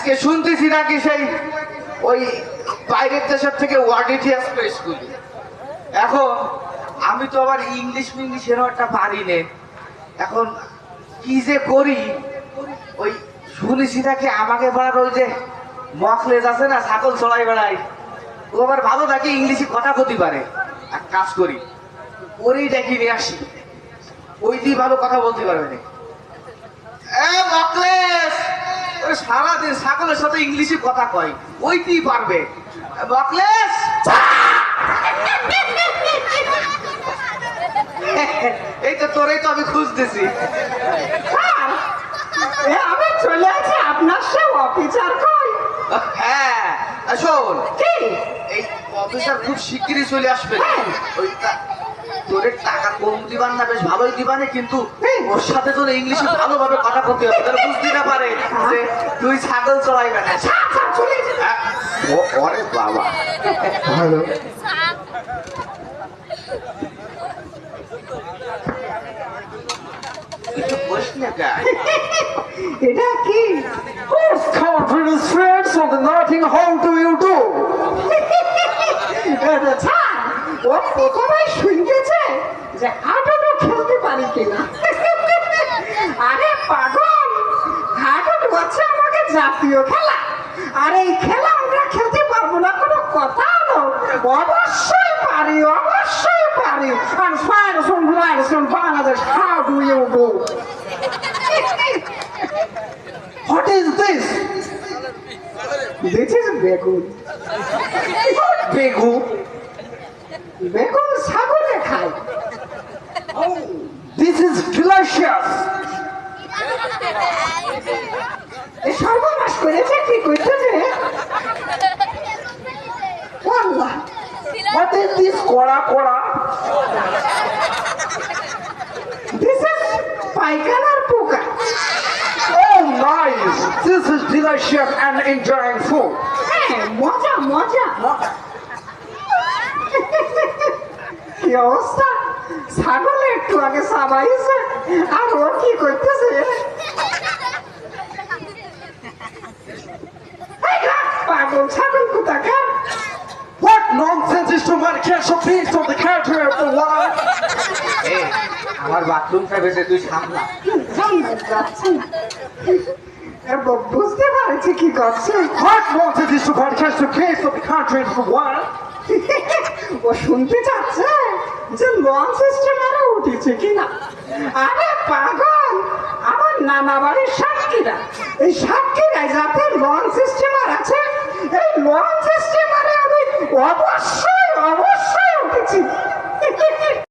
শুনতেছি নাকি সেই ওই বাইরের দেশের থেকে ওয়ার্ডিটি আসবে স্কুলে। এখন আমি তো আবার ইংলিশ এরকম একটা পারি নে। এখন কি যে করি, ওই শুনেছি নাকি আমাকে বেড়ার ওই যে মকলেজ আছে না, ছাগল চড়াই বেড়াই, ও আবার ভালো থাকে ইংলিশে কথা বলতে পারে। এক কাজ করি, ওরই ডেকে নিয়ে আসি, ওই দিয়ে ভালো কথা বলতে পারবে না। মকলেশ সারাদিন ছাগলের সাথে ইংলিশে কথা কয়, ওইতেই পারবে। মকলেশ এই তো তোরেই তো আমি খুঁজতেছি। আমি চলে আছি আপনার সে অফিসার কই? হ্যাঁ শোন, কি এই অফিসার খুব শিগগিরই চলে আসবে। ওই তোরে টাকা কম দিবান না, বেশ ভালোই দিবানে, কিন্তু ওর সাথে তোর ইংলিশে ভালোভাবে কথা বলতে হবে, তোর বুঝতে না পারে যে তুই ছাগল চড়াইবে না। ওরে বাবা, হ্যালো এটা কি? Whose confidence friends of the nothing, how do you do? এটা ছাড়, ও প্রথমে শুনতেছে যে হাঁটুটু খেলতে পারি কিনা। আরে পাগল, হাঁটুটু হচ্ছে আমাকে জাতীয় খেলা, আর এই খেলা আমরা খেলতে পারবো না কোনো কথা হলো। অবশ্যই পারি, অবশ্যই পারি। আর Bangladesh, how do you do? What is this? This is বেগুন। Begu. বেগুন ছাগলে খায়। Oh, this is delicious. এ সর্বনাশ করেছে, কি করতেছে? আল্লাহ, What is this kora kora? this is পায়খানার পোকা। Oh, nice. This is delicious and enjoying food. হ্যাঁ, মজা মজা। কি অবস্থা, ছাগলে একটু আগে সাবাইছে আর ও কি করতেছে? এই রাখ, পাগল ছাগল কোথাকার। What nonsense is to manifest a piece of the character of the world? আমার বাথরুমটা বেঁচে তুই সামলা। যাচ্ছে না, বুঝতে পারছি কি করছে। What nonsense is to manifest a case of the country of the world? ও শুনতে চাচ্ছে যে লঞ্চ সিস্টেমারে উঠেছে কিনা। আরে পাগল, আমার নানা বাড়ির সাতক্ষীরা, এই সাতক্ষীরায় যাতে লঞ্চ সিস্টেমার আছে, এই লঞ্চ সিস্টেমারে আমি অবশ্যই